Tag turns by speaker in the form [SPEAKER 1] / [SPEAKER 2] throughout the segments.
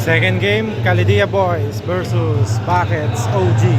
[SPEAKER 1] Second game, Calidia Boys versus Buckets OG.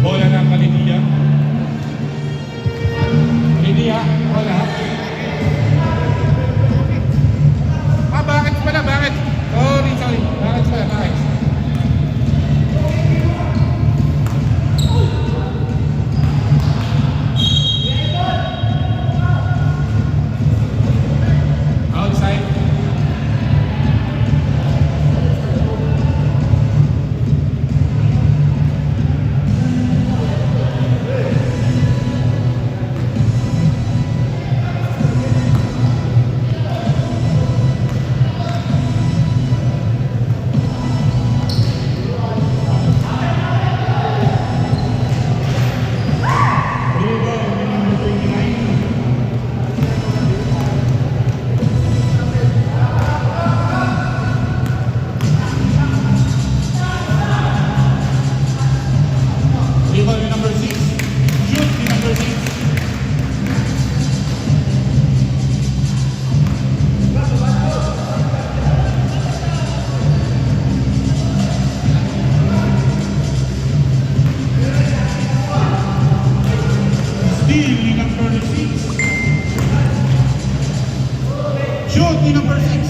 [SPEAKER 2] Bola ng Calidia. Calidia, bola. Bakit pala? Bakit? Sorry. Bakit pala? Bakit? Outside. Rebound number 6. Shoot the number 6. Steal the number 6. Shoot the number 6.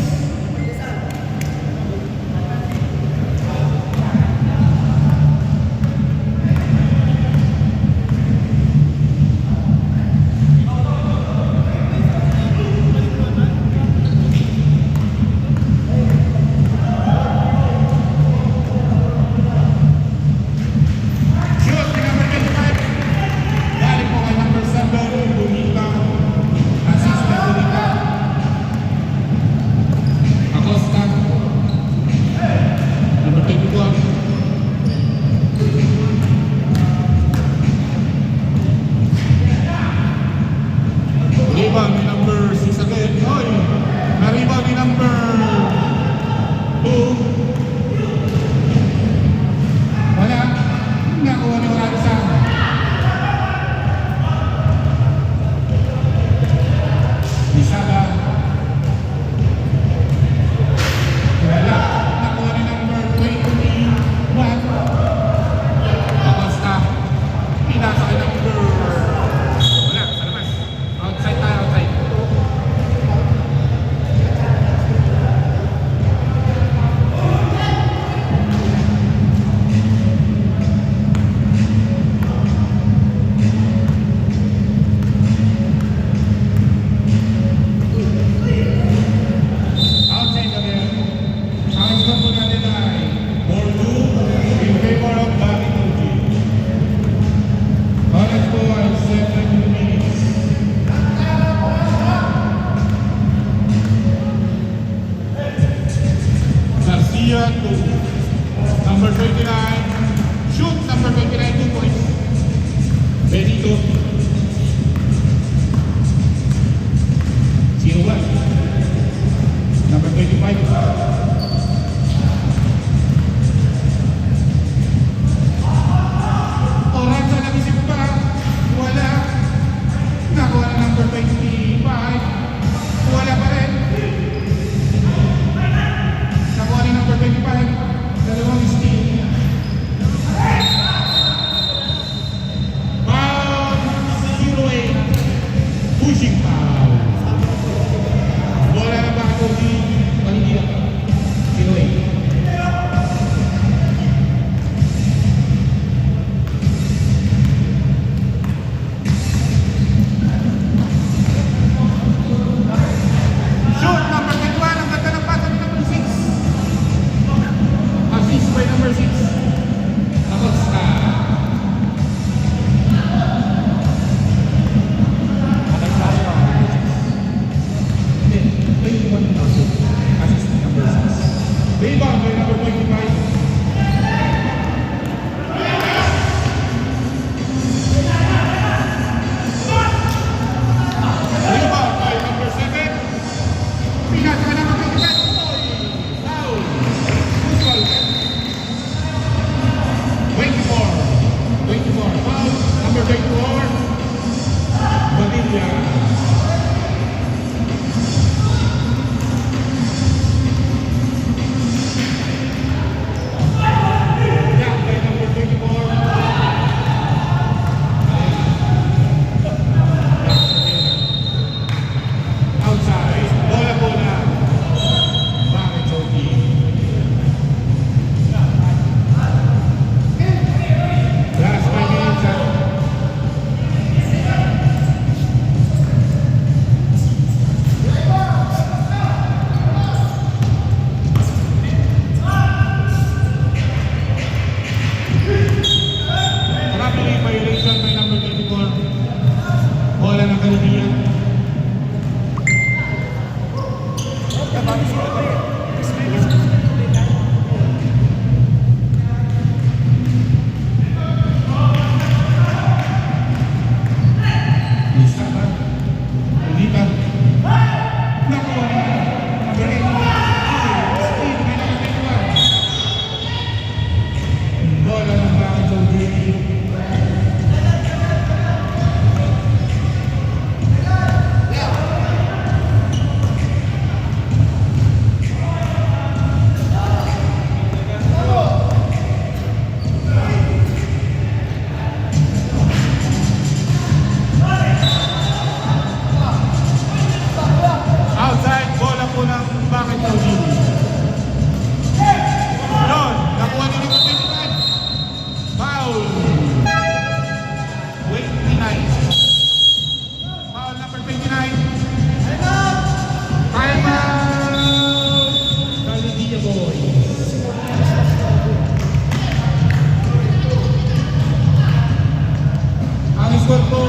[SPEAKER 2] score po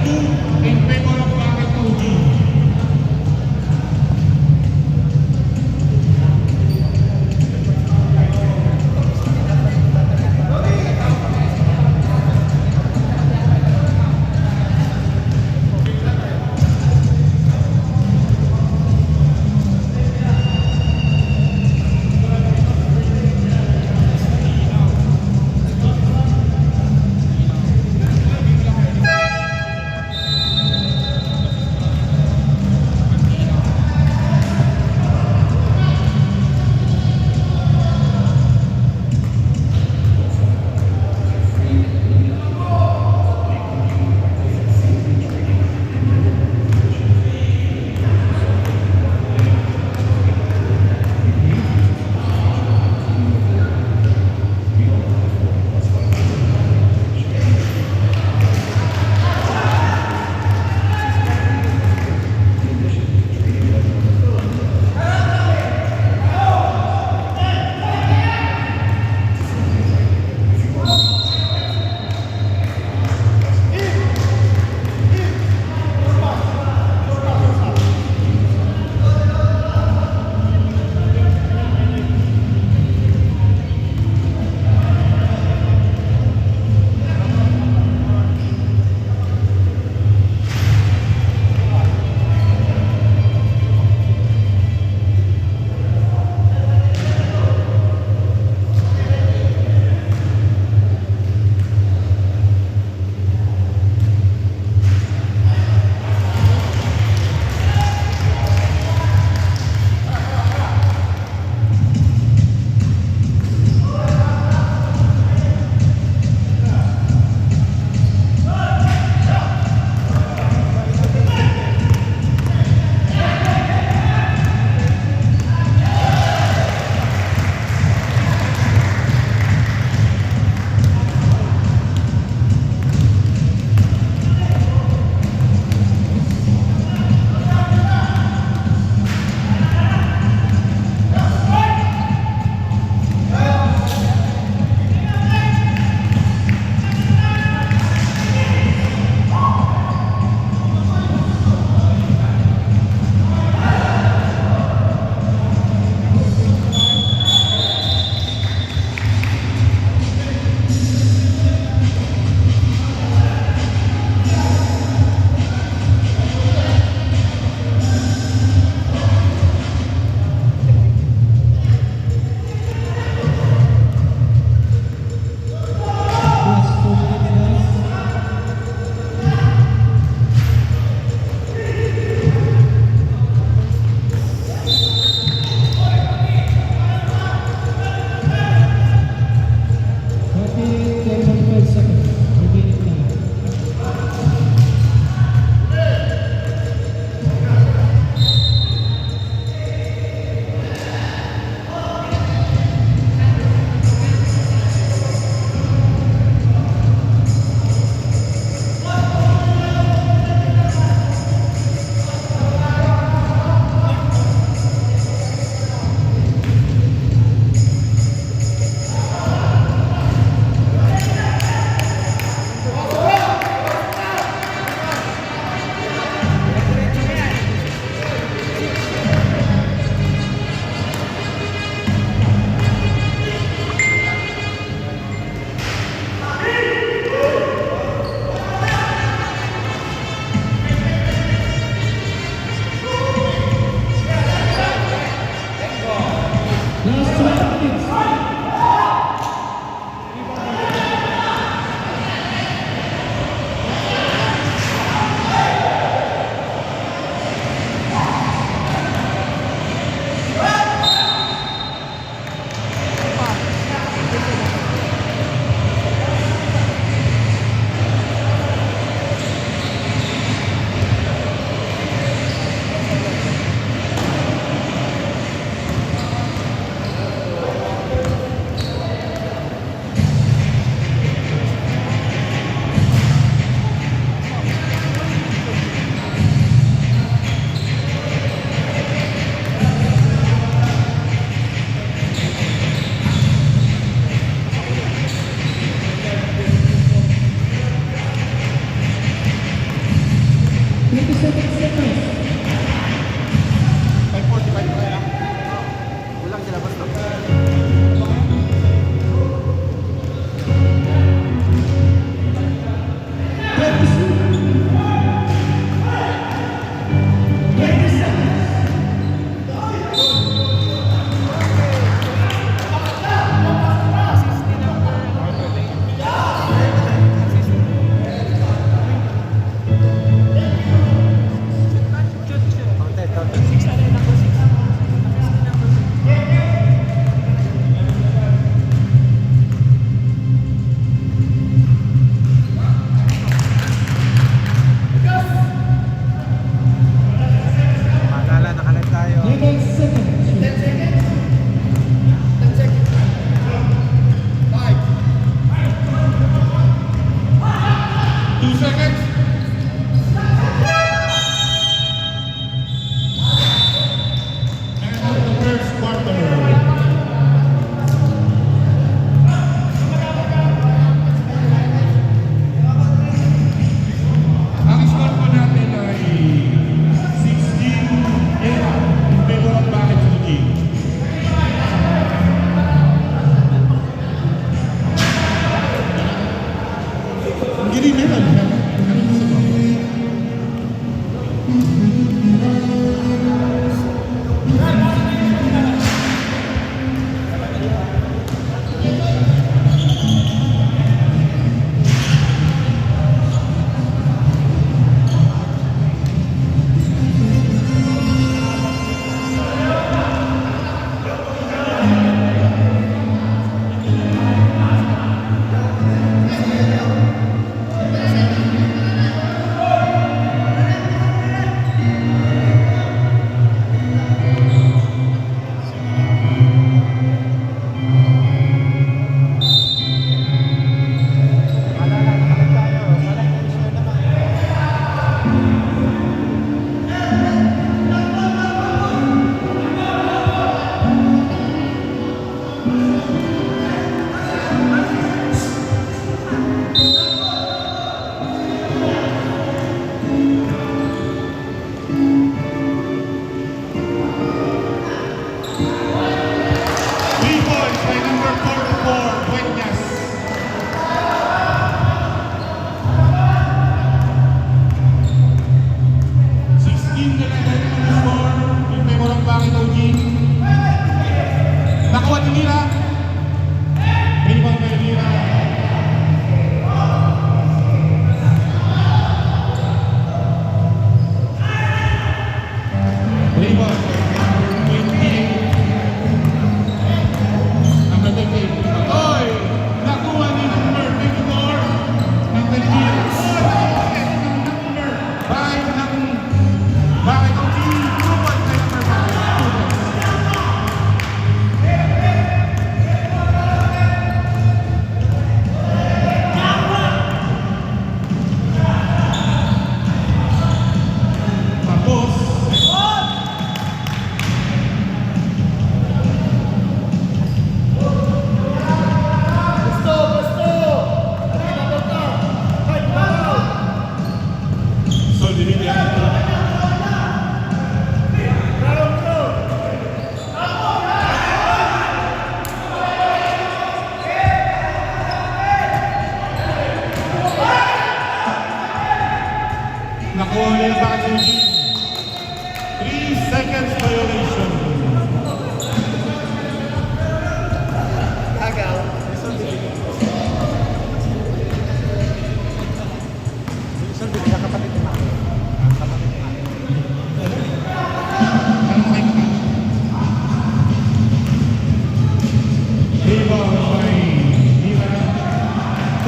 [SPEAKER 2] 8-2 in favor of Bakit OG.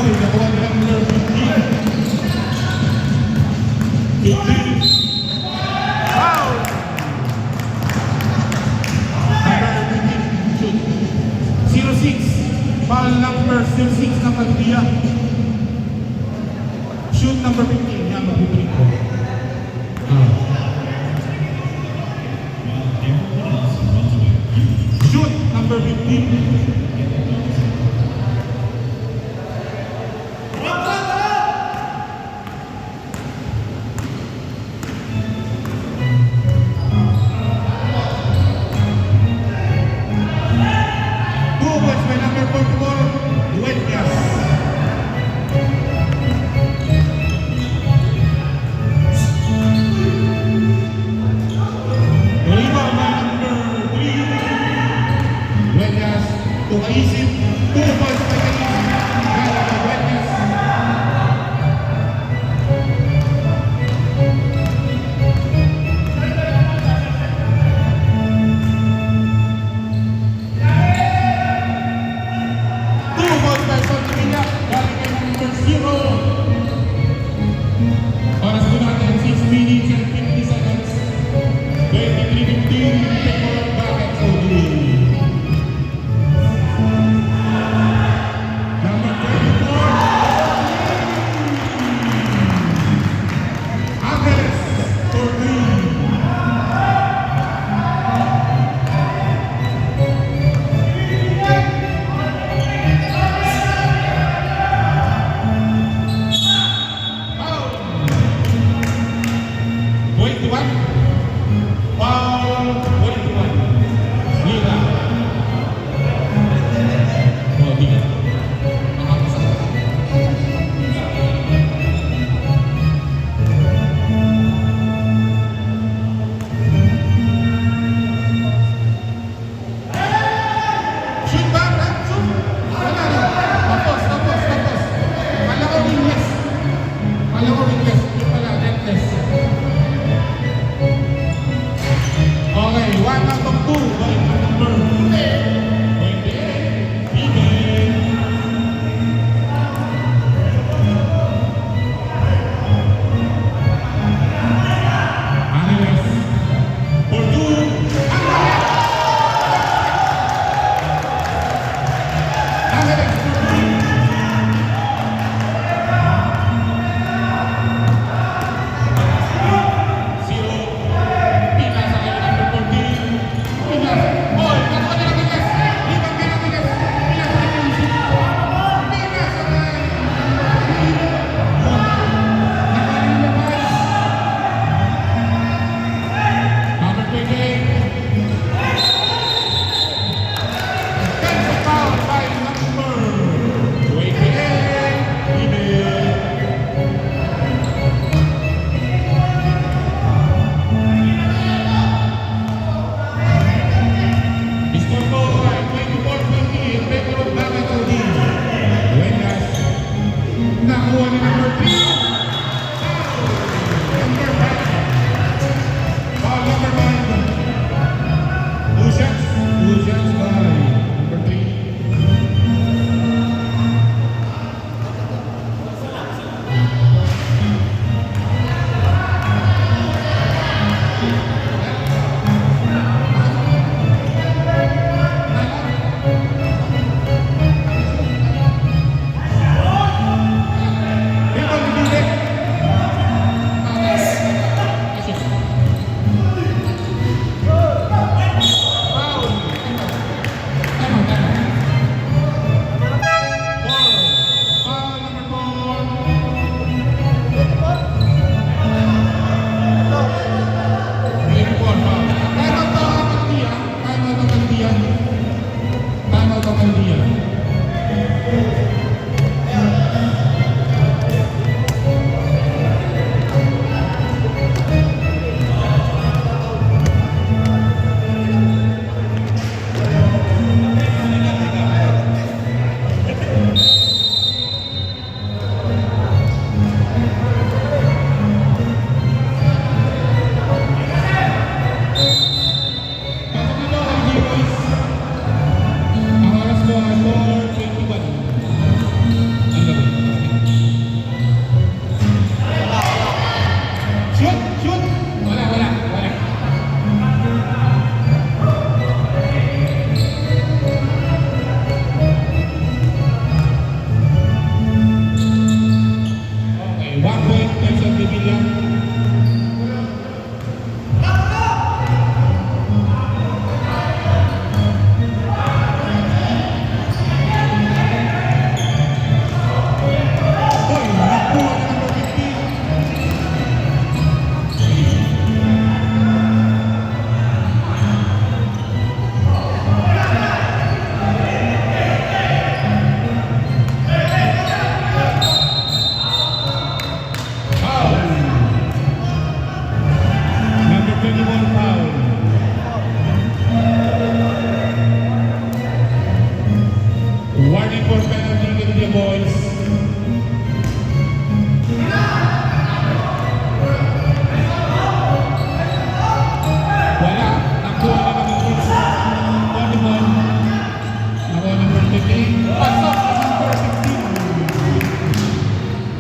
[SPEAKER 2] Boy, nakuha ng number 15. 15.
[SPEAKER 1] Foul!
[SPEAKER 2] Number 15, shoot. 06. Foul number 06 ng Kaldia. Shoot number 15. Yan, mag-break ko. Shoot number 15. Tumaisip, 2 points by Kaisip. Gala by Dueñas.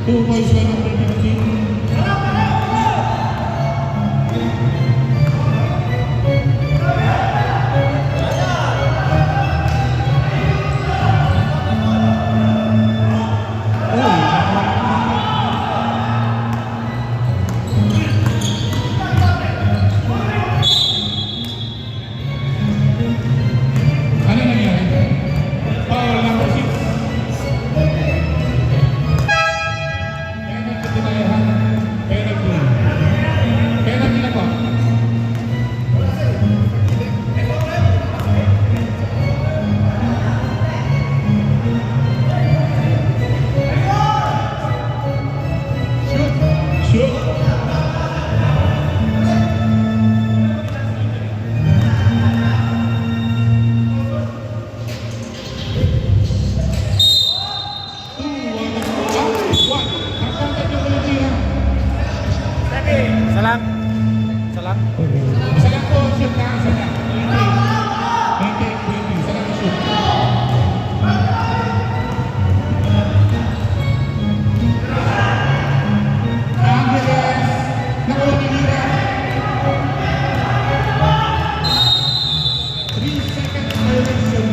[SPEAKER 2] 2 points by number 15. Ano nangyari? Foul number 6. Penalty dinayahan. Penalty. Penalty na po. Shoot. Shoot.
[SPEAKER 1] Isa lang. Isa lang.
[SPEAKER 2] Isa lang po, shoot na, isa lang. 20, isa lang shoot. Angeles, nakuha ni Lira. 3 seconds violation.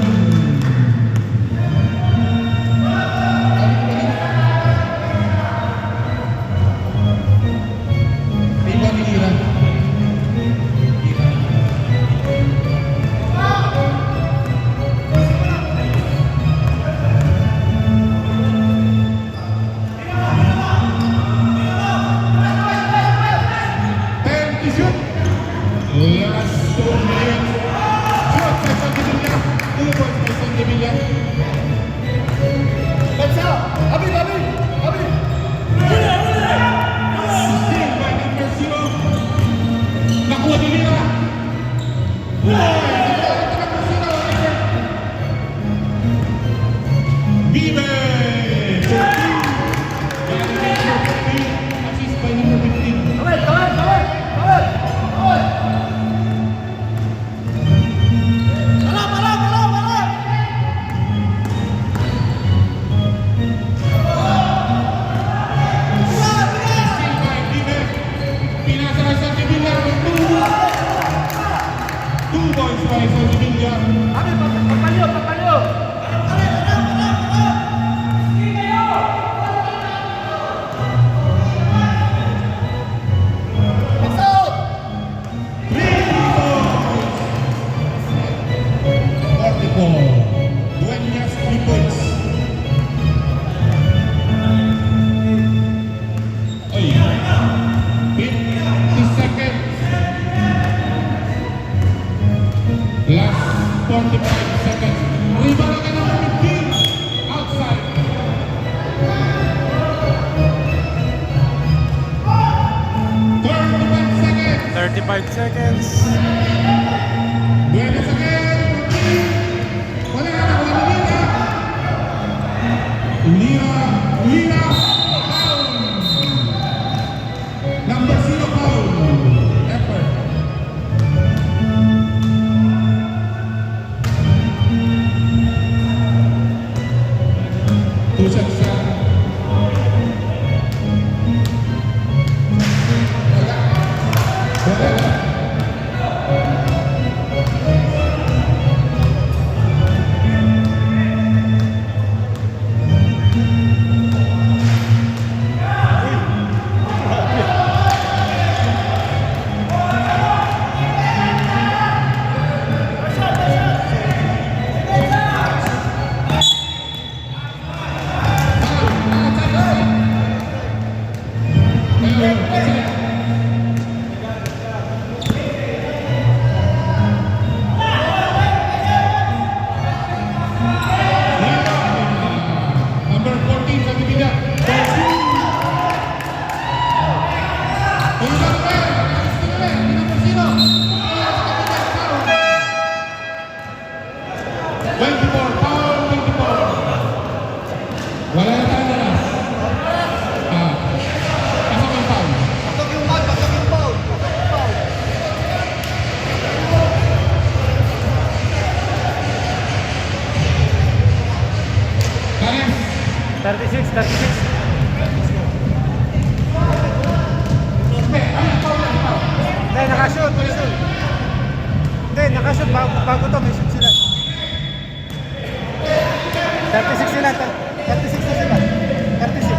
[SPEAKER 2] Rebound ni Lira. Dueñas 3 points. Ay, 50 seconds. Last 45 seconds. Rebound ka number 15. Outside.
[SPEAKER 1] 35 seconds.
[SPEAKER 2] Dueñas again. Wala na, wala na. Lira, foul. Number 0 foul. Effort. Two shots siya. Wala na.
[SPEAKER 1] Hindi, nakashoot. Hindi, nakashoot. Bago to, may shoot sila. 36 sila. 36 na sila. 36.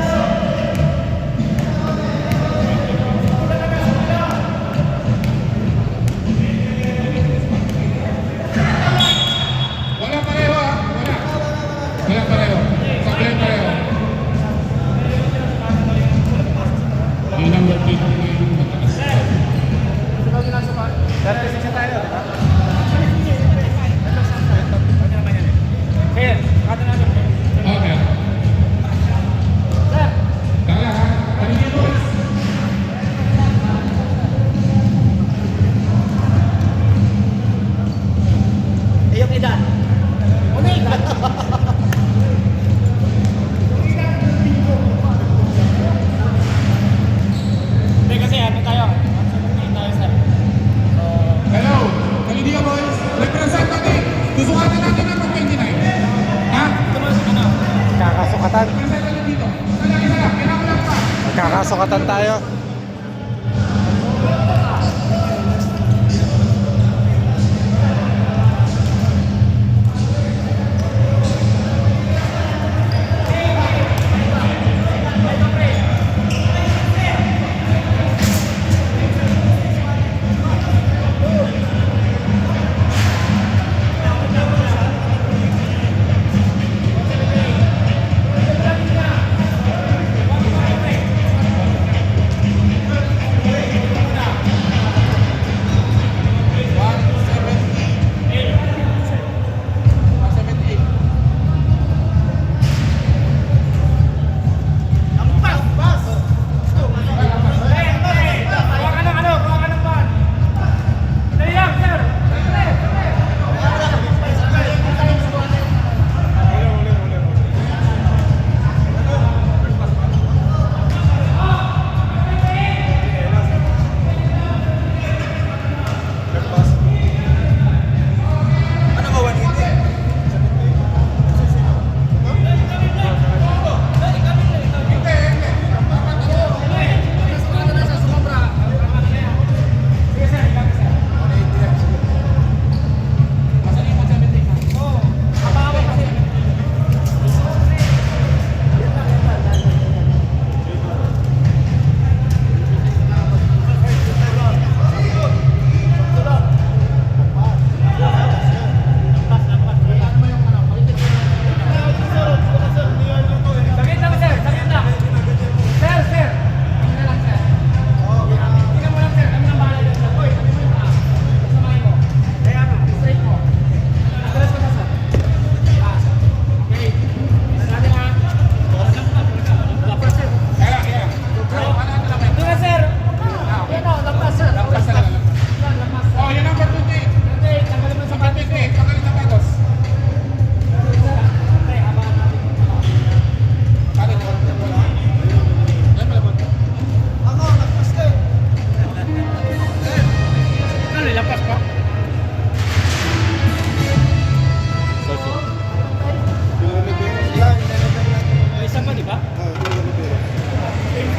[SPEAKER 2] Wala pareho ha. Wala pareho. Sabihin pareho. Yung number 3 yung mataas.
[SPEAKER 1] 36 na tayo, di ba?
[SPEAKER 2] Okay. Tala ha. Paligid mo.
[SPEAKER 3] Yung edad. Unig! Hindi kasi ano tayo? 117 tayo sir.
[SPEAKER 2] Hello. Kalidiya boys. Represent natin. Susukatan natin ng 29. Ha?
[SPEAKER 3] Ano?
[SPEAKER 1] Kakasukatan.
[SPEAKER 2] Represent natin dito. Isa lang. Kailangan lang pa.
[SPEAKER 1] Kakasukatan tayo.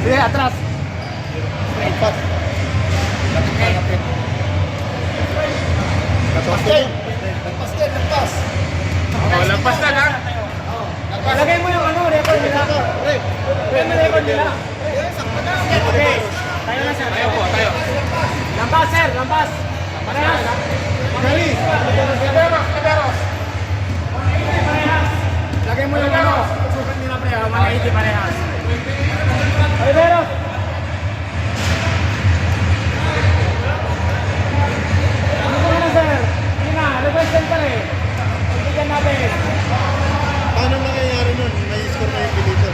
[SPEAKER 3] Sige, atras.
[SPEAKER 2] Lampas. Lapit ka, lapit.
[SPEAKER 3] Lampas din. Lampas din, lampas.
[SPEAKER 2] Oh, lampas na ha? Lampas.
[SPEAKER 3] Lagay mo yung ano, record nila. Lagay mo record nila. Okay. Tayo na sir.
[SPEAKER 2] Tayo po, tayo.
[SPEAKER 3] Lampas sir, lampas. Parehas.
[SPEAKER 2] Dali. Liberos, liberos.
[SPEAKER 3] Parehas. Lagay mo yung ano. Sukat nila pareha, 180 parehas. Oliveros. Ano po na sir? Hindi na, requested pa rin. Bigyan natin.
[SPEAKER 4] Paano nangyayari nun? May score na yung pilito.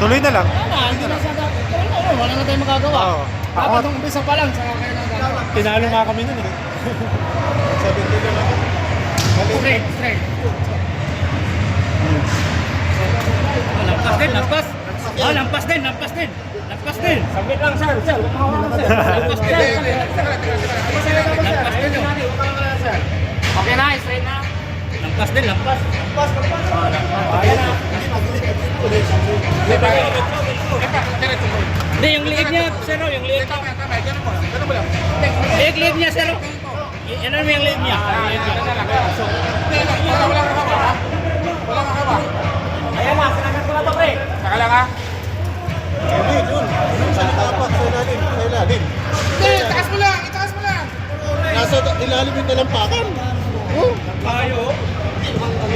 [SPEAKER 1] Tuloy na lang.
[SPEAKER 3] Hindi na siya dapat. Wala na tayong magagawa.
[SPEAKER 1] Oo.
[SPEAKER 3] Dapat nung umpisa pa lang, saka kayo nagagawa.
[SPEAKER 1] Tinalo nga kami nun eh.
[SPEAKER 4] 17 na lang.
[SPEAKER 3] Straight, straight. Lampas din, lampas. Oh, lampas din, lampas din. Lampas din. Sabit lang, sir. Sir, huwag sir. Lampas din. Lampas din. Okay na, straight na. Lampas din, lampas. Lampas, lampas. Oh, lampas. Ayan na. Hindi, yung liig niya, sir, yung liig.
[SPEAKER 2] Tama, tama. Ganun mo lang. Ganun mo lang.
[SPEAKER 3] Yung clip niya, sir. Yan ano yung clip niya.
[SPEAKER 2] Wala kang haba, ha? Wala kang haba.
[SPEAKER 3] Ayan na, sinagat ko na to, pre.
[SPEAKER 2] Saka lang, ha?
[SPEAKER 4] Hindi, dun. Sa tapak, sa ilalim. Sa ilalim.
[SPEAKER 2] Hindi, itaas mo lang, itaas mo lang.
[SPEAKER 4] Nasa ilalim yung talampakan. Oh.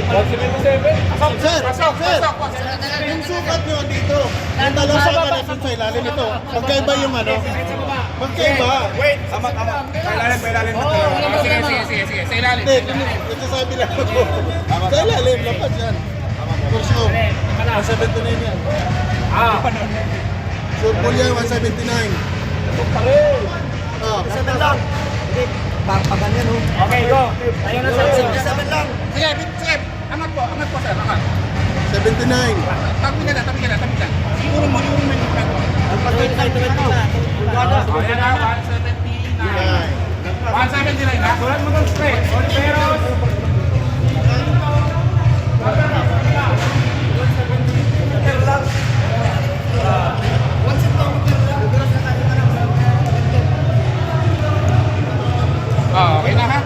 [SPEAKER 4] Sir,
[SPEAKER 2] Pasok,
[SPEAKER 4] sir.
[SPEAKER 2] pasok, pasok.
[SPEAKER 4] Yung sukat nyo dito. Yung talampakan natin sa ilalim ito. Magkaiba yung ano. Magkaiba.
[SPEAKER 2] Wait, tama. Kailalim. Sige. Sa ilalim.
[SPEAKER 4] Hindi, nagsasabi lang ako. Sa ilalim, lapat yan. For sure. 179 yan. Sure po yan, 179. Ah,
[SPEAKER 3] Okay, go. Ayun na, sir.
[SPEAKER 2] Sige. Angat po, sir. Angat.
[SPEAKER 4] 79.
[SPEAKER 2] Tabi ka na. Siguro mo yung management mo. Ayan na, 179. 179, ha? Sulat mo doon straight. Oliveros. Okay na, ha?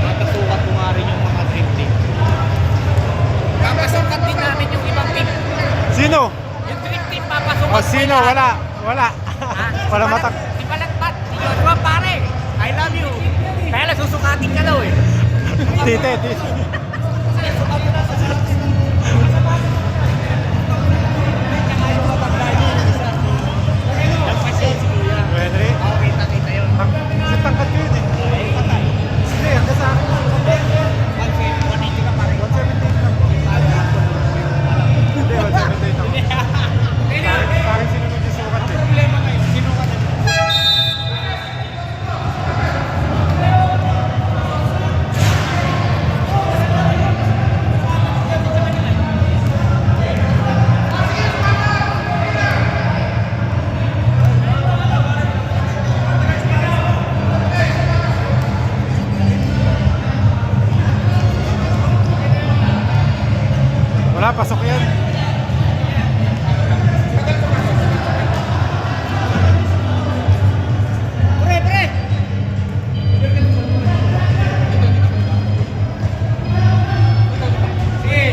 [SPEAKER 3] Nakasukat ko nga rin yung mga drifting. Papasukat din namin yung ibang team.
[SPEAKER 1] Sino?
[SPEAKER 3] Yung drifting, papasukat.
[SPEAKER 1] O sino? Wala. Wala matak.
[SPEAKER 3] Si Balagbat, si Joshua, pare. I love you. Kaya lang susukatin ka daw eh.
[SPEAKER 1] Tite. Pwede.
[SPEAKER 3] Okay, nakita yun.
[SPEAKER 1] Kasi tangkat ko yun eh. Hindi, hanggang sa akin.
[SPEAKER 3] 180 ka pare.
[SPEAKER 1] 178 lang. Hindi, 178 ako. Sa akin sinunod yung sukat eh.
[SPEAKER 3] Problema ngayon, sinukat na.
[SPEAKER 1] Wala, pasok yan.
[SPEAKER 3] Pre! Sige.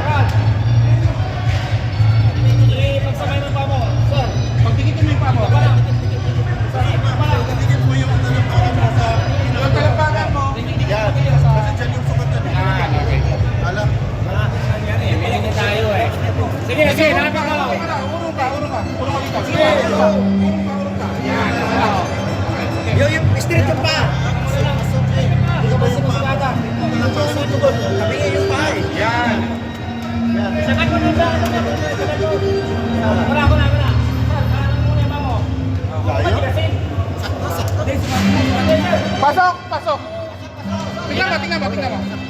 [SPEAKER 3] Rod. Sige, pagsabay ng pa mo. Sir.
[SPEAKER 2] Pagdikitin mo yung paa mo.
[SPEAKER 4] Tingin mo yung talampakan mo sa
[SPEAKER 2] Yung talampakan mo.
[SPEAKER 4] yan. Kasi dyan yung sukat yan.
[SPEAKER 2] Okay.
[SPEAKER 4] Alam.
[SPEAKER 3] Piling niya tayo eh. Sige, hanapin ko.
[SPEAKER 2] Urong ka dito. Sige. Urong ka. Yan.
[SPEAKER 3] Yung street yung pa.
[SPEAKER 2] Yan.
[SPEAKER 3] Sakat mo na. Wala. Sir, kanan mo na yung pa mo.
[SPEAKER 2] Pasok. Tingnan mo.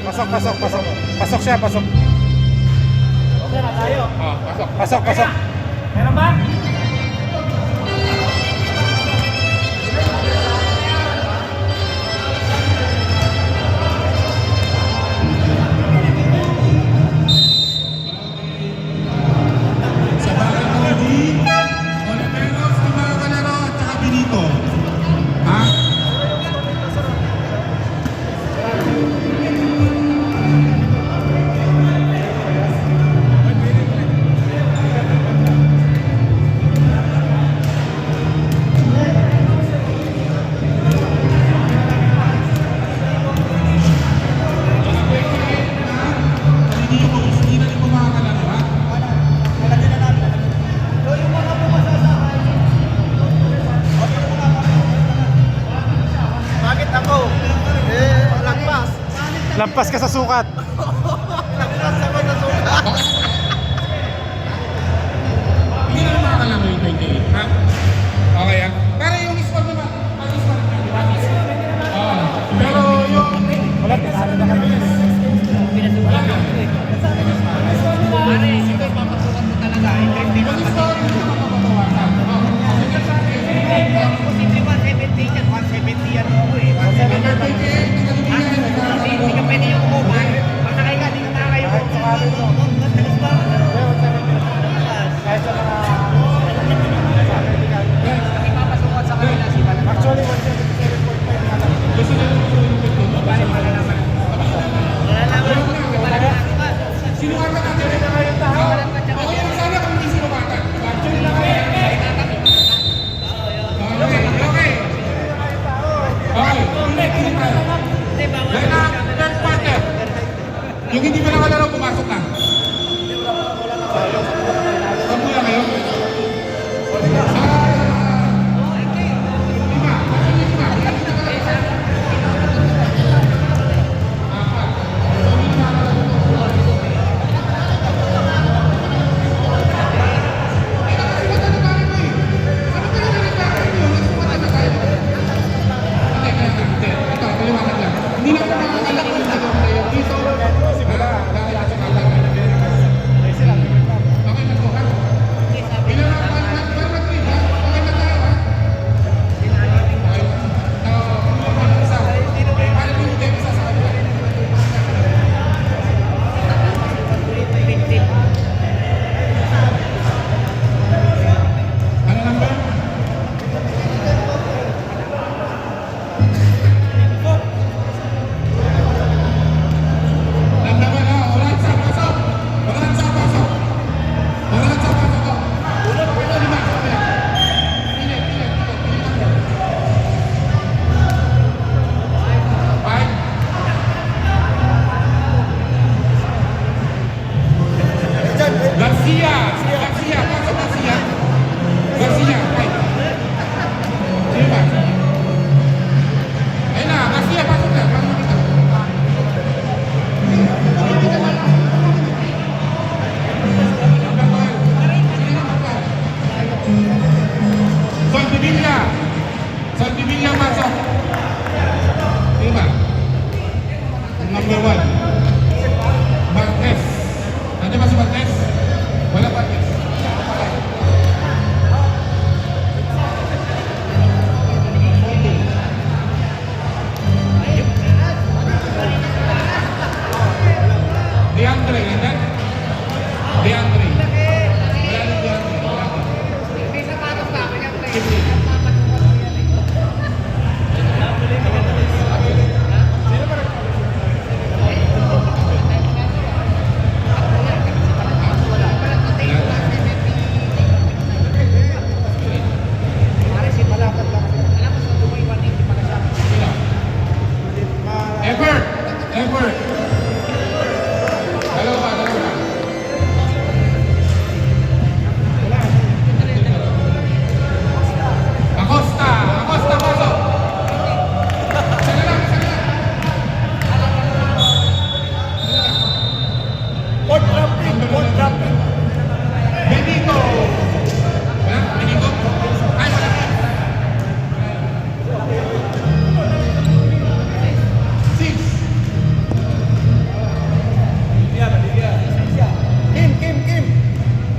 [SPEAKER 1] Pasok. Pasok siya.
[SPEAKER 3] Okay na tayo.
[SPEAKER 2] Pasok.
[SPEAKER 3] Meron ba?
[SPEAKER 2] Sa bagay ko lagi, Oliveros, mga kalaro at saka Benito. Ha? Hindi na rin po mga kalaro, ha?
[SPEAKER 4] Bakit ako? Lagpas.
[SPEAKER 1] Lampas ka sa sukat.
[SPEAKER 4] Lagpas ako na sukat.
[SPEAKER 2] Hindi na rin mga kalaro yung 28, ha? Okay, ha? Pero yung score naman, score naman, di ba? Pero yung...
[SPEAKER 1] Wala, ano na kami.
[SPEAKER 3] Pare, ito papasukat mo talaga.
[SPEAKER 2] Yung score, hindi naman mababawasan.
[SPEAKER 3] Posible ba?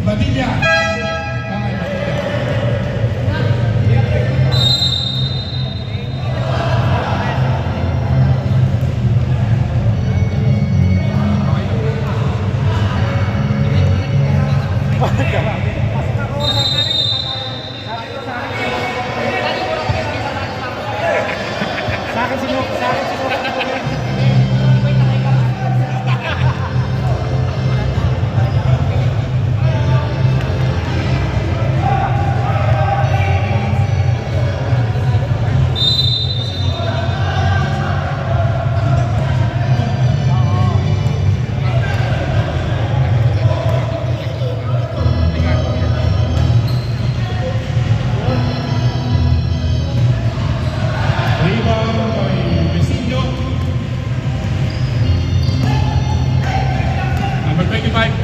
[SPEAKER 2] Badilla. Okay, Badilla.
[SPEAKER 1] Sa akin sinok, sa akin sinok.
[SPEAKER 2] Rebound by Vecino. Number 25.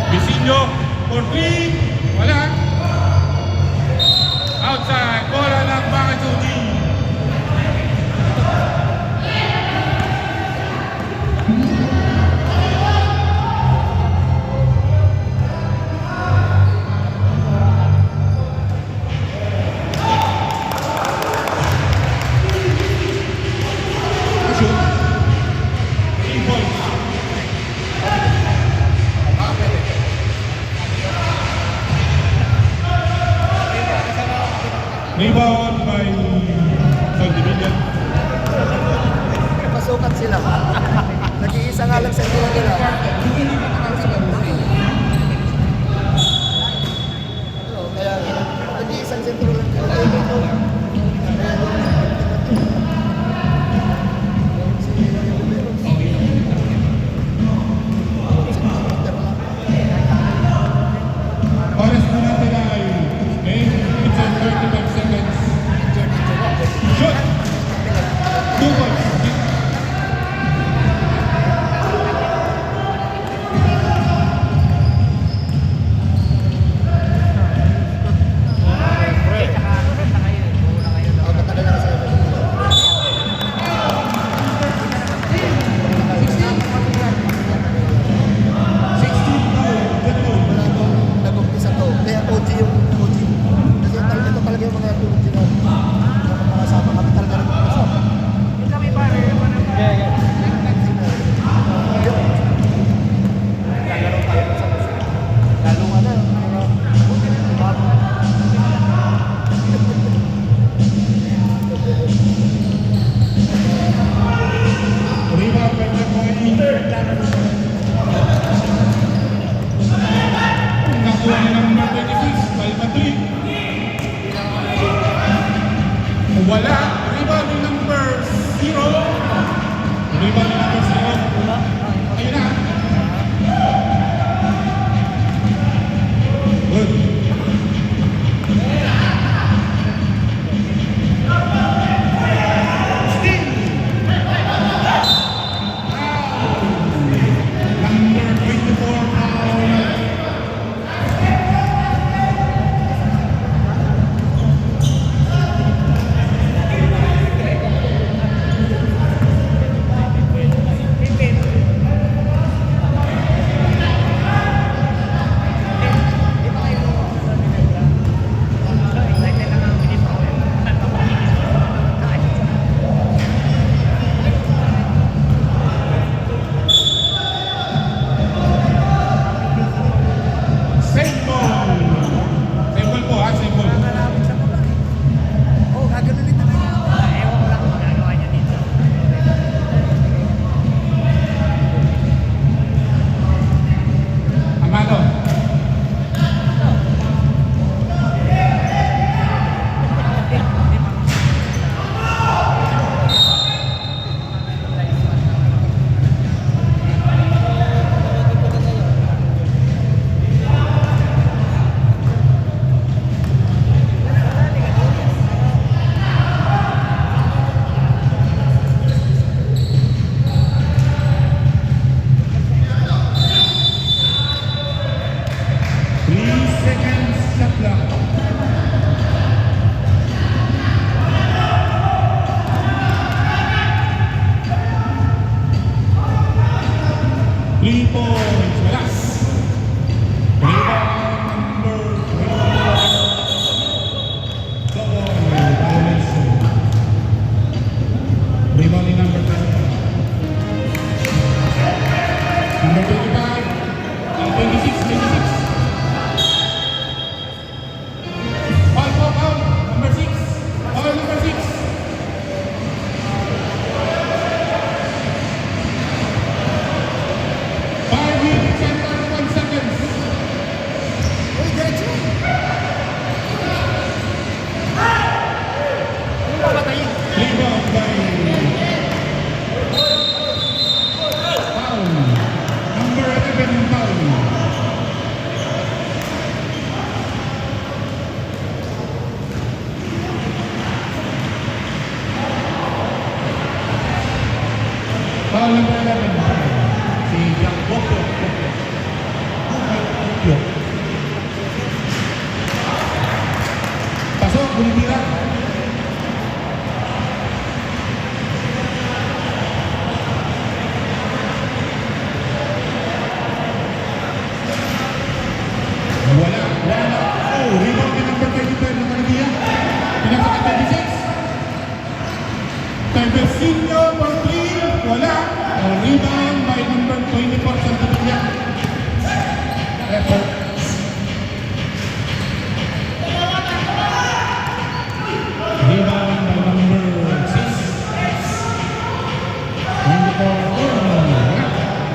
[SPEAKER 2] Vecino for 3. Wala. Outside. Bola ng Bakatsuji. Shoot. 3 points. Rebound by Subdivision.
[SPEAKER 5] Pasukat sila. Nag-iisa nga lang sa inyo nila. Oo, kaya nag-iisang sentro lang nila.
[SPEAKER 2] Oras na natin ay 8 minutes and 35 seconds. Shoot! 2 points.
[SPEAKER 5] Oo, matagal na kasi. Wala akong nag-umpisa to. Kaya OG yung OG. Kasi ito talaga yung mga OG na mga sama kami talaga nag-umpisa. Lalo nga na. Bago.
[SPEAKER 2] Rebound by Jacoy. Nakuha ng number 26 by Madrid. Wala. Rebound ng number 0. Rebound ng number 0. Ayun na. Good. Number 24 foul. Same ball. Same ball po ha, same ball.
[SPEAKER 5] Oo, gagawin nito na yun.
[SPEAKER 2] Amado. Tapio. Pasok, bumitira. Wala. Oh, rebound ni number 35 ng Manila. Pinasa ka 26. Tevecino for 3. Wala. Oh, rebound by number 24 Santa Maria. Effort. Rebound by number 6. 24.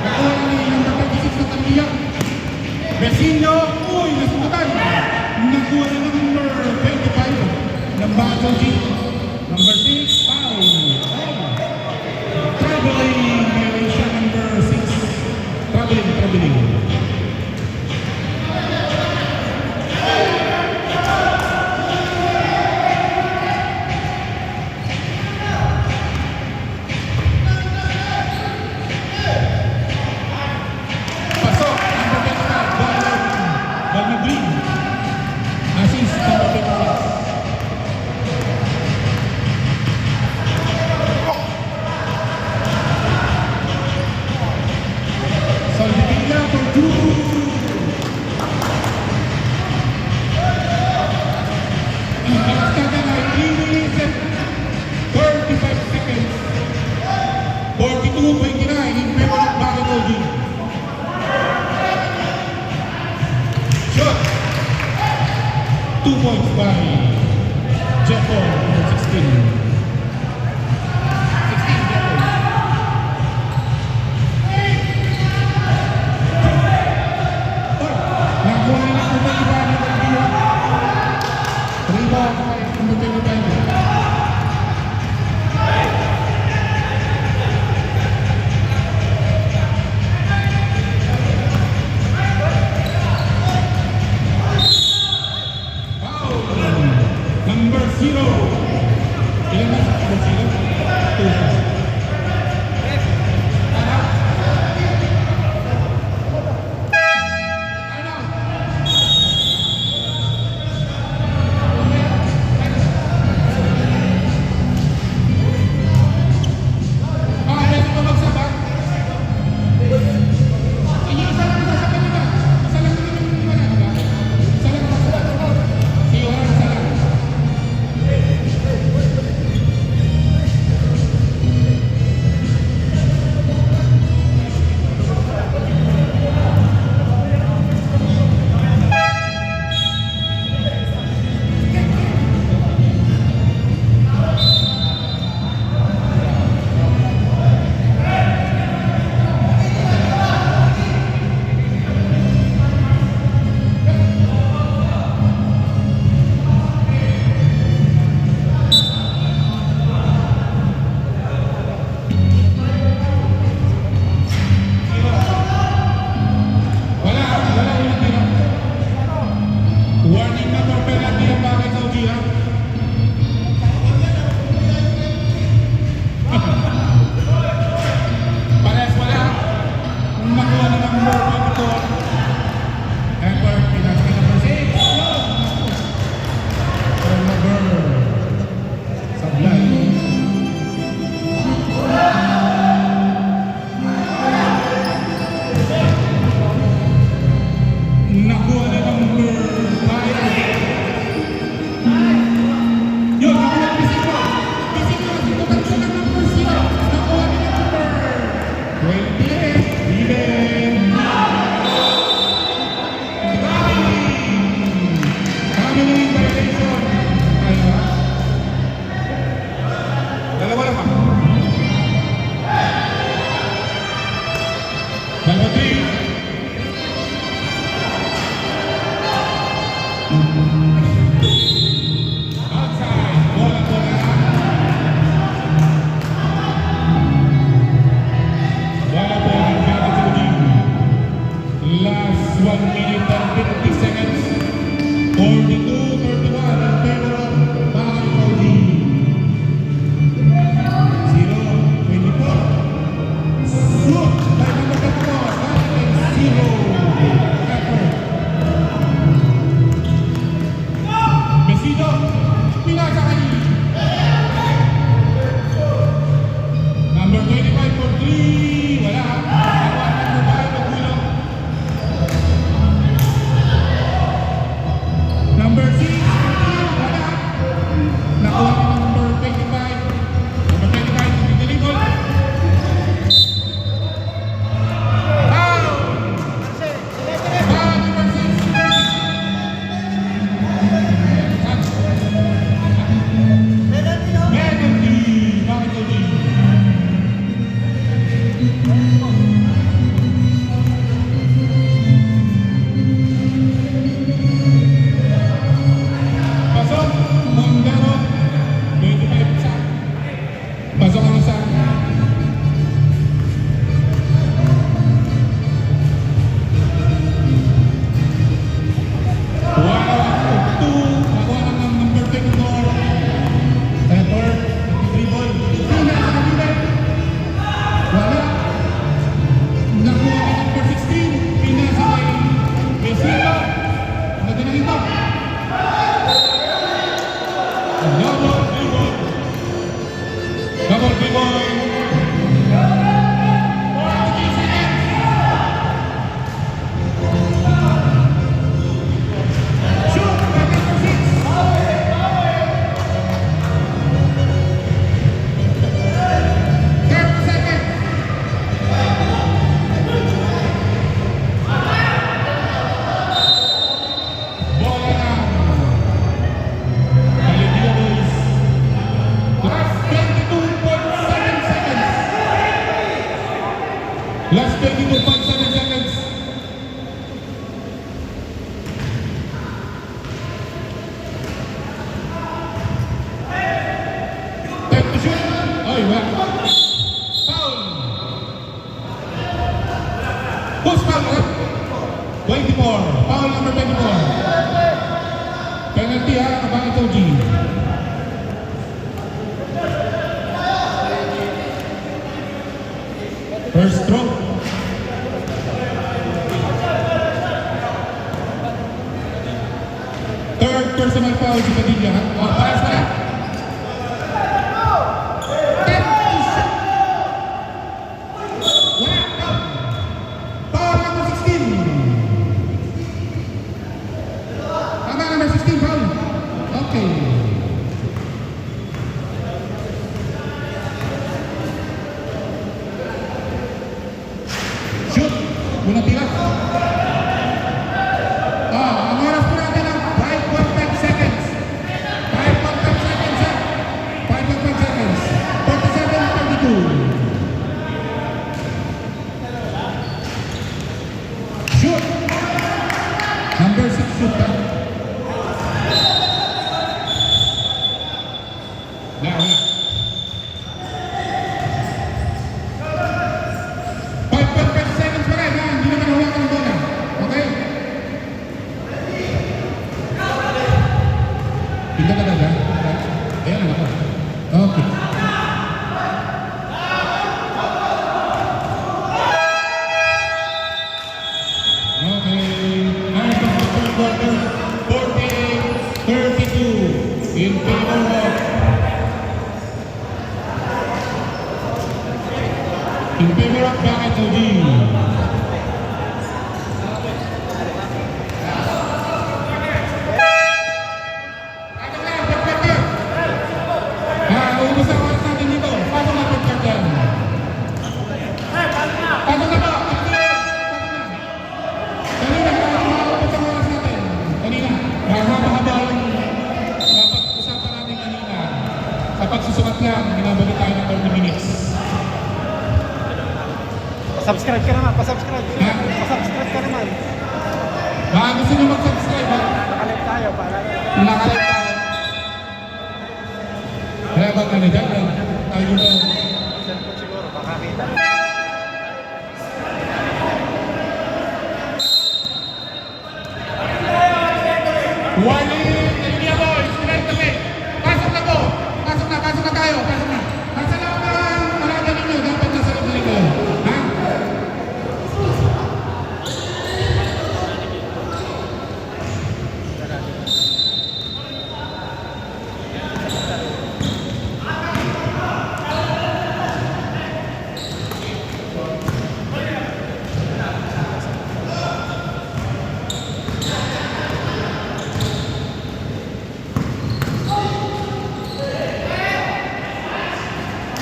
[SPEAKER 2] Nakuha ni number 36 ng Maria. Vecino, uy, nasubukan. Nakuha na number 25 ng Bago G. Number 6, foul. Traveling violation number 6. Traveling. Pasok, number 25, Ball Green. Assist, number 26. Solvilla for 2. Nakastaka na 3 minutes and 35 seconds. 42-29 in favor of Bago G. Shot. 2 points by Jeffo, number 16. Nakuha nila kung may iba ng Manila. Rebound by number 25. Number 0. Ilan na sa number 0? 2. Warning number penalty ang bagay sa Uji, ha? Parehas wala. Kung nakuha na number 24. Effort, pinasa number 6. Turnover. Sablay. Nakuha na number 5. Yun, nakuha Pisiko. Pisiko, sinutan ko ng number 0. Nakuha na number 28. Even. Traveling violation. Ayun. Dalawa lang, ha? Number 3. Outside, bola. Bola ng Bago G. Last 1 minute and 50 seconds. 42-31 in favor of Bago G. 0-24. Shoot by number 24. 0. Effort. Foul number 24. Penalty ha, Kabangit OG. First stroke. Third personal foul si Padilla ha. O, paras na. 10 to shoot. Wala. Foul number 16. Tama, number 16 foul. Okay. Shoot. Unang tira. Ang oras po natin ang 5.5 seconds. 5.5 seconds ha. 5.5 seconds. 47-32. Shoot. Number 6 shoot ha. Now, 5.5 seconds pa rin ha. Hindi naman hawakan ng bola. Okay? Hindi ka talaga? Ayan lang ako. Okay. Okay. Now it's the third quarter. 48-32 in favor of Bakit OG. Ubus ang oras natin dito. Paano na pagkat yan? Paano na ba? Kanina, ubus ang oras natin. Kanina, mahaba-haba yung napag-usapan natin kanina. Sa pagsusukat lang, binabalik tayo ng 30 minutes.
[SPEAKER 1] Subscribe ka naman, pasubscribe ka naman. Pasubscribe ka naman.
[SPEAKER 2] Baka gusto nyo mag-subscribe ha?
[SPEAKER 1] Nakalit tayo para
[SPEAKER 2] Nakalit tayo. Kaya ba ka na dyan? Tayo na.
[SPEAKER 1] cellphone siguro, makakita.
[SPEAKER 2] Wali! Nalinia boys! Pinay kami! Pasok na po! Pasok na tayo! Pasok na! Nasa lang ang malaga ninyo. Dapat nasa lang kayo. Ha?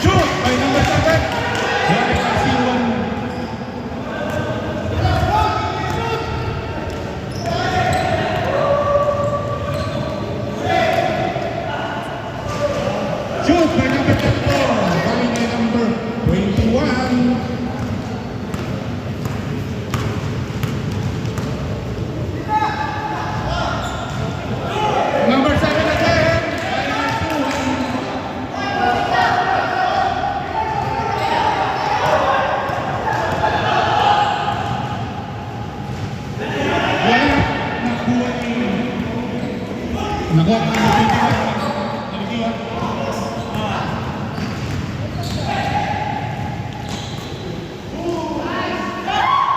[SPEAKER 2] Shoot by number 7. Wali Asiwan. Shoot by number 24. Wali by number 21. Number 7 again. By Asiwan. Wala. Nakuha ni... Nakuha ni Naligiwa.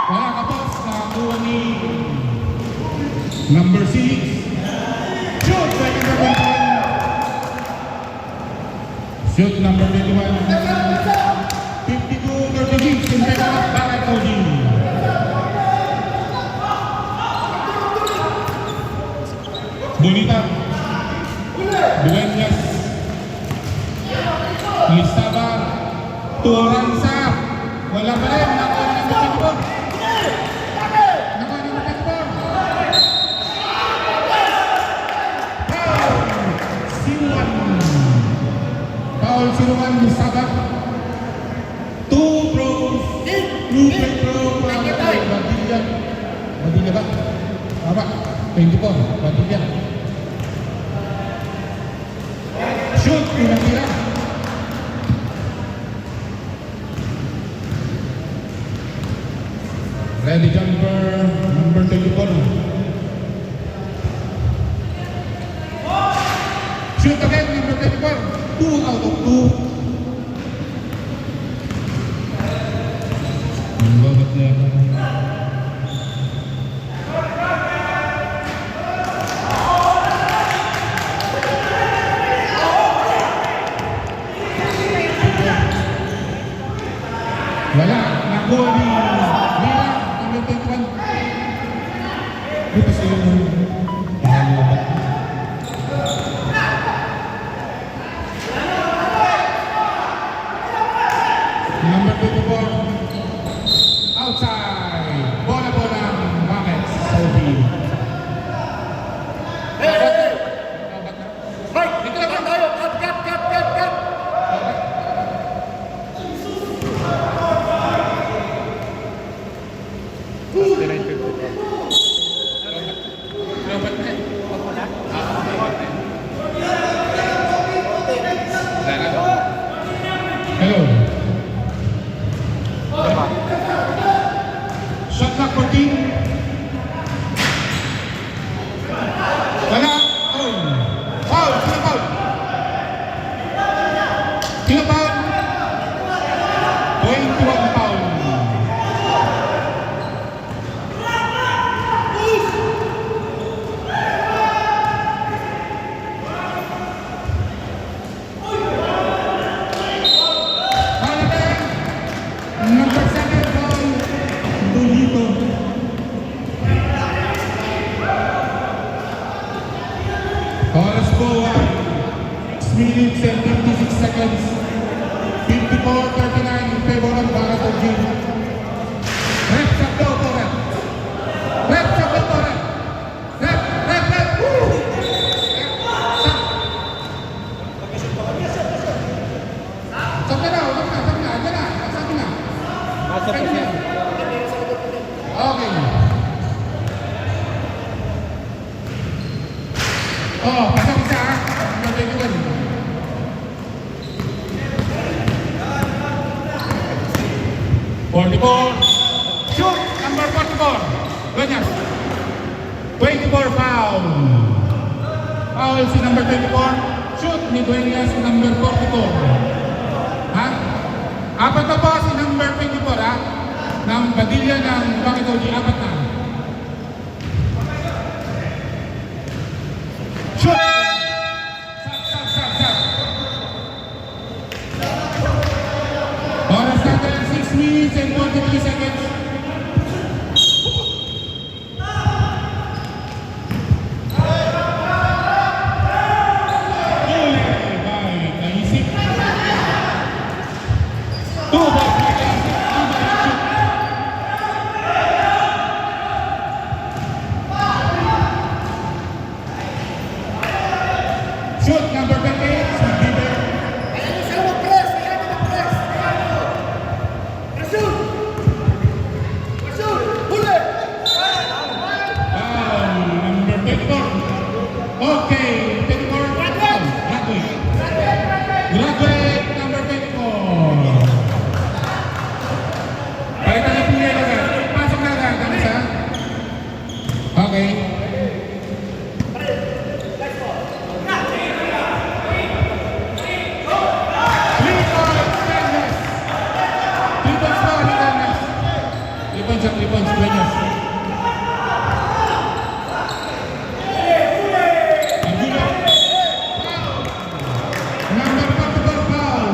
[SPEAKER 2] Wala ka boss. Nakuha ni... Number 6. Shoot! By number 21. Shoot number 21. 52-36 in favor of Bakit OG. Bonita, Dueñas, Lisabar, Turanza, wala pa rin, nakuha na ng Pagkakibon. Nakuha na ng Pagkakibon. Paul Sinuan, Lisabar. 2 pros, Rupert Pro, Badilla. Badilla ba? Tama, 24, Badilla. Shoot, unang tira. Ready jumper, number 24. Shoot again, number 24. 2 out of 2. Babat na. Wala, nakuha ni Mira, number 21. Di ba sa'yo nung pahalo ba? Number 24, outside. Bola Rockets, Sophie.
[SPEAKER 3] Mike, dito lang tayo. Cut.
[SPEAKER 2] Hello. Shot clock 14. Wala. Oh. Foul. Sino foul? Sino foul? 21 foul. Number 7 foul, Tulito. Oras po, 6 minutes and 56 seconds. 54-39 in favor of Barato G. Reps up daw po, rep. Reps up daw po, rep. Rep. Woo! Stop na daw, stop na. Andyan na, sabi na. Okay. Oh, pasok isa ha. Number 21. Shoot! Number 44. Ganyan. 24 foul. Foul si number 24. Shoot ni Dueñas number 44. Ha? Apat na po si number 24 ha? Ng Badilla ng Bakitoji. Apat na. Shoot! Sap. Oras natin 6 minutes and 43 seconds. Shoot number 28, si Bieber. Number 24. Okay, 24. Graduate number 24. Palitan na pinili agad. Pasok na agad. Ano siya? Okay. Three points, Dueñas. Angulo. Number 44 foul.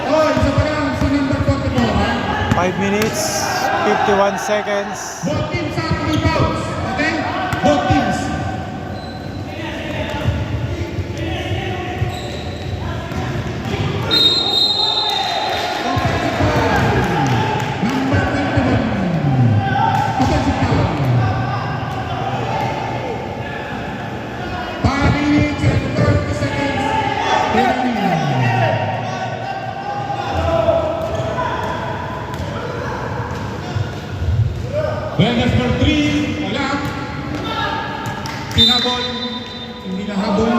[SPEAKER 2] Oh, isa pa lang si number 44, ha?
[SPEAKER 1] 5 minutes, 51 seconds.
[SPEAKER 2] Both teams have 3 fouls, okay? Both teams. Number 21. Offensive foul. 5 minutes and 30 seconds remaining. Dueñas for 3. Wala. Pinabol. Hindi nahabol. 5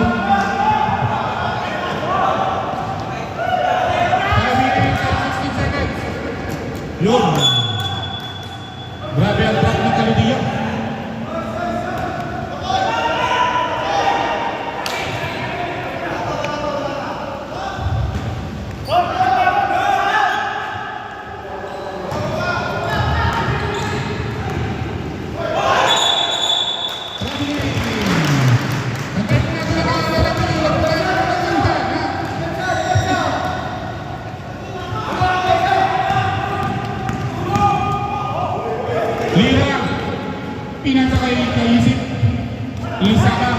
[SPEAKER 2] minutes and 16 seconds. Yun. Grabe ang drop ng Kaludiya. Lira, pinasa kay Kaisip. Isa ka.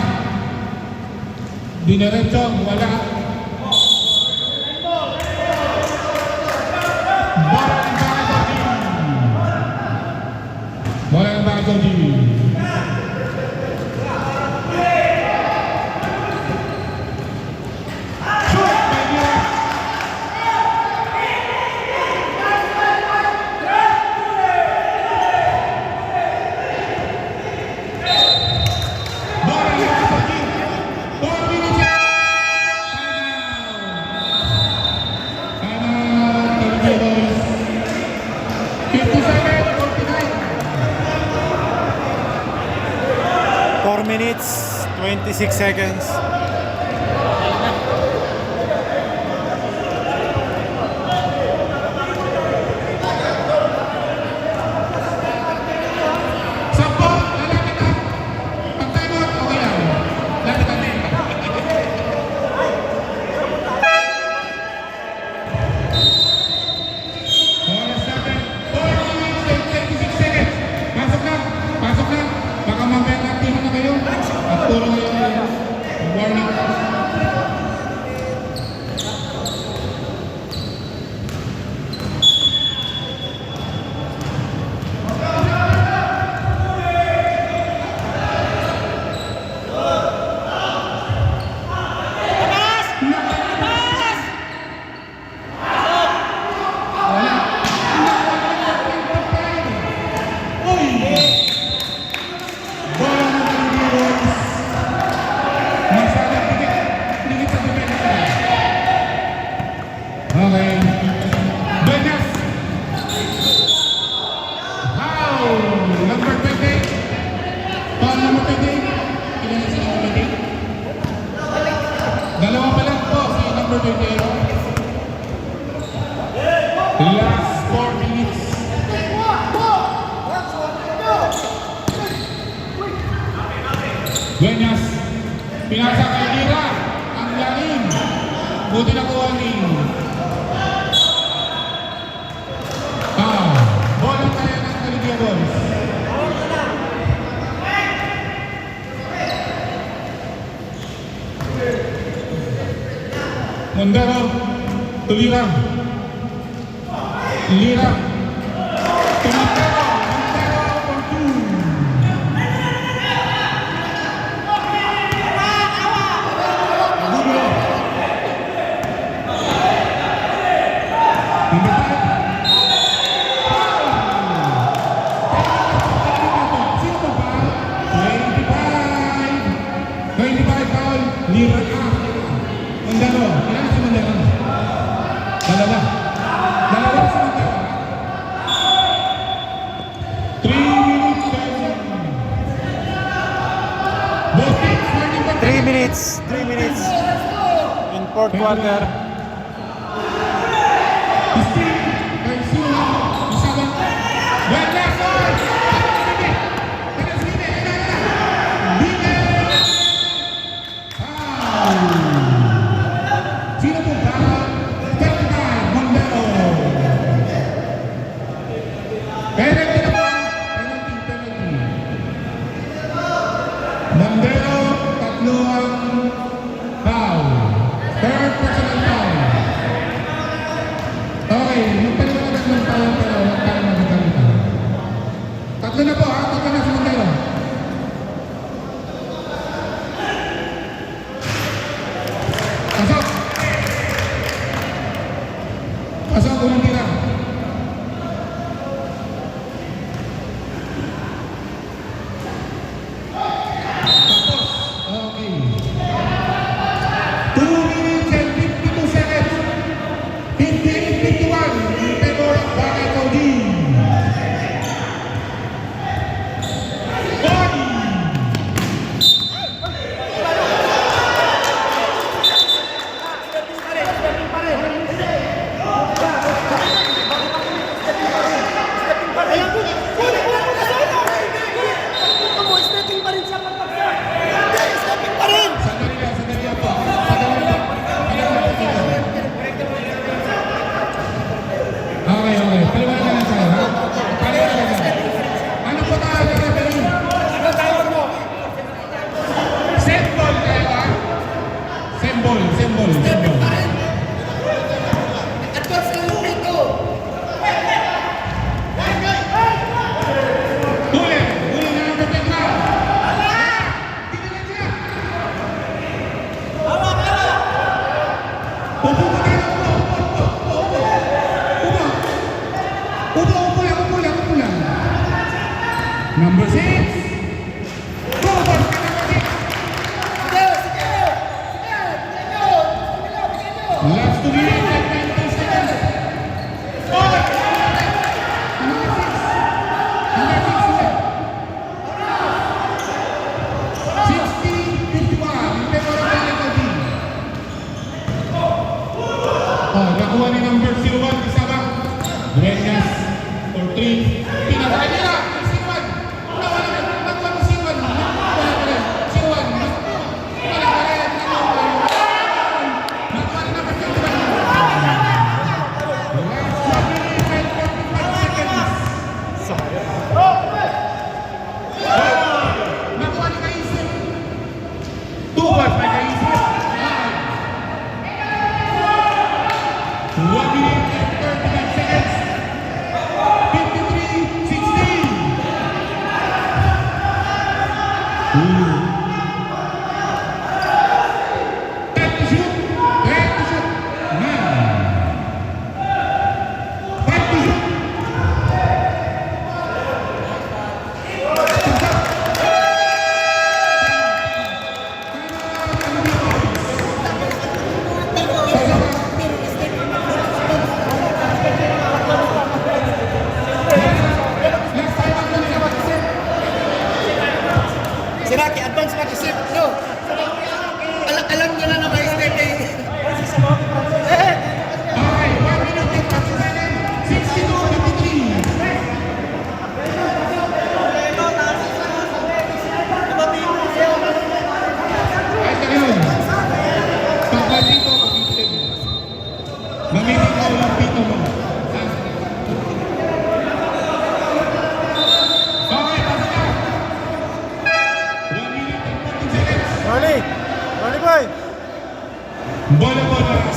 [SPEAKER 2] Dinaretso, wala. Bola ng Bago G.
[SPEAKER 1] Four minutes, 26 seconds.
[SPEAKER 2] Sampo, lalapit na. Pagtanot, okay lang. Lapit na din. Oras natin, 4 minutes and 26 seconds. Pasok na, pasok na. Baka mamaya naktihan na kayo. At puro kayo warning. Okay. Vegas. How? Number 20. Paul number 20. Ilan na si number 20? Dalawa pa lang po si number 20. Last 4 minutes. Vegas. Pinasa kay Lira. Ang lalim. Buti na kuha ni bola kaya ng Caligula Boys. Mondero, to Lira. Lira. To Mondero. Mondero for 2. Number 5. Sino ba ba? 25 foul. Lira ka. Mondero. Ilan si Mondero? Dalawa. Dalawa si Mondero. 3 minutes.
[SPEAKER 1] 3 minutes, 3 minutes. In fourth quarter.
[SPEAKER 2] Sino po ba? 35, Mondero. Penalty na po. Penalty. Mondero, tatlo ang foul. Third personal foul. Okay, magpaliwanag ng foul pero huwag tayo magagalitan. Tatlo na po ha, tatlo na si Mondero. Pasok! Pasok, unang tira. Tapos, okay. 2 minutes and 52 seconds. 58-51 in favor of Bakay Cody. Number 6. Go for number 6. Last 2 minutes and 19 seconds. Over. Number 6. Number 6. 60-51. In favor of Balikan team. Nakuha ni number 01. Kasama. Dueñas for 3. Pinatay nila. C1. Nakuha ni C1. Nakuha ni C1.
[SPEAKER 5] Siraki, advance mag-isip, no? Alam nyo na na may step eh.
[SPEAKER 2] Okay, 1 minute and 30 seconds. 62-53. Ay, ganun. Pagka dito, kapitid. Mamitin ko lang dito mo. Okay, basta na. 1 minute and 30 seconds.
[SPEAKER 1] Rolly! Rolly boy!
[SPEAKER 2] Bola.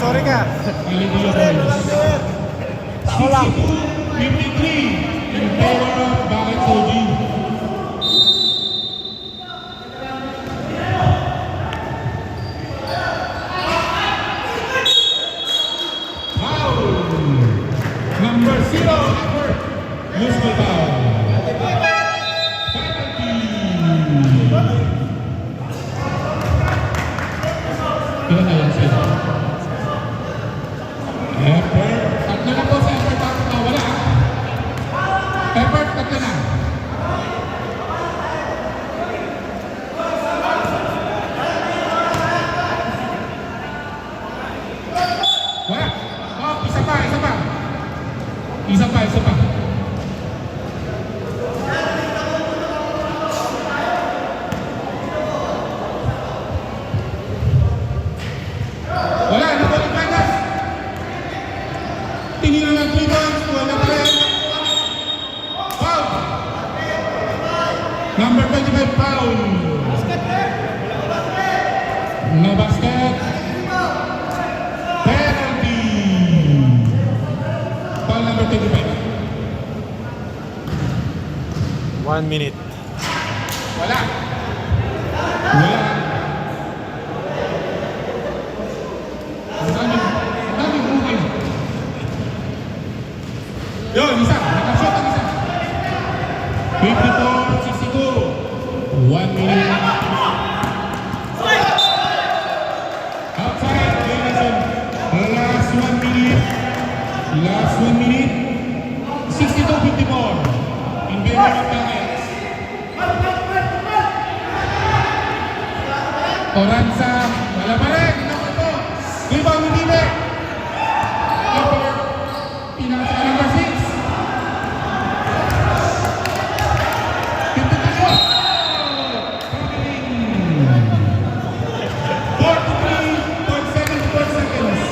[SPEAKER 1] Sorry ka.
[SPEAKER 2] Hallelujah, boys. 62-53 in favor of Bakit Soji. Foul. Number 0, effort. Useful foul. Penalty. Kailan na yan sila? Effort. Tatlo na po sa effort bago mawala. Effort, tatlo na. Wala. Oh, isa pa. Isa pa. Wala, nabalik Vegas. Tingin na 3 points, wala pa rin. Foul. Number 25, foul. No basket. Penalty. Foul number 25.
[SPEAKER 1] 1 minute.
[SPEAKER 2] Wala. Ang daming bukid. Yun, isa. Nakashot ang isa. 54-62. 1 minute. Outside, Jameson. Last 1 minute. 62-54. In favor of Nuggets. Oranza, wala pa rin. Naman po. Rebound ni Dime. Effort. Pinasa ka number 6. 52 shot. Traveling. 43.74 seconds.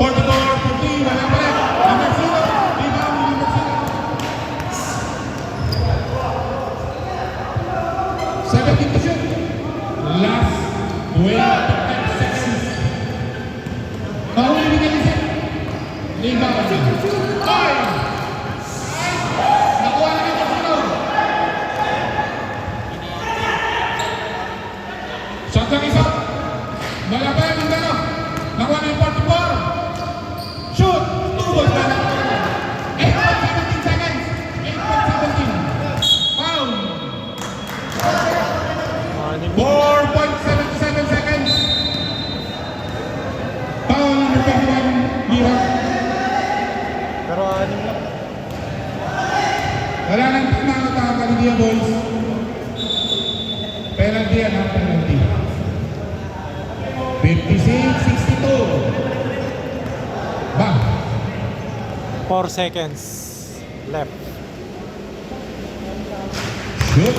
[SPEAKER 2] Wala pa rin. Number 0. Rebound ni number 0. 17 to shoot. Last 25 seconds. Mahuli ni Galicia. Rebound. Ay! Nakuha na ni Casino. Shot lang isa. Wala pa rin Mindano. Nakuha na yung 44. Shoot! Wala nang mga kakalidia, boys. Penalty yan, ha? Penalty. 56-62. Ba?
[SPEAKER 1] 4 seconds left.
[SPEAKER 2] Shoot.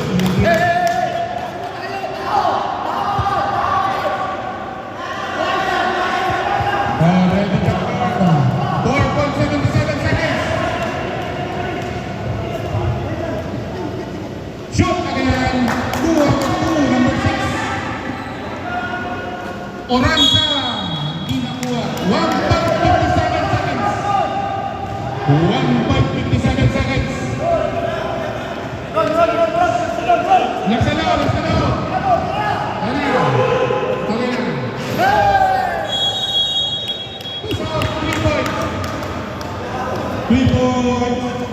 [SPEAKER 2] Ready ka pa. 4.77 seconds. Shoot again. 2 number 6. Oranza. Hindi nakuha. 1.57 seconds. 1.57 seconds. Nagsalaw. Ano yan? Okay na. So, 3 points. 3 points.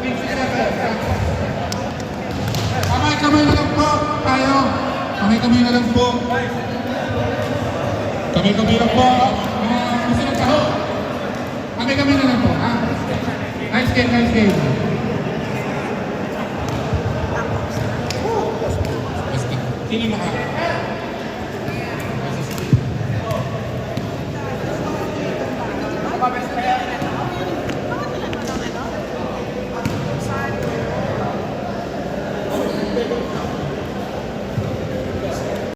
[SPEAKER 2] 6-7. Kamay-kamay na lang po tayo. Kamay-kamay na lang po. Kamay-kamay lang po. Gusto ng taho. Kamay-kamay na lang po. Ha? Nice game, nice game. Sino maka?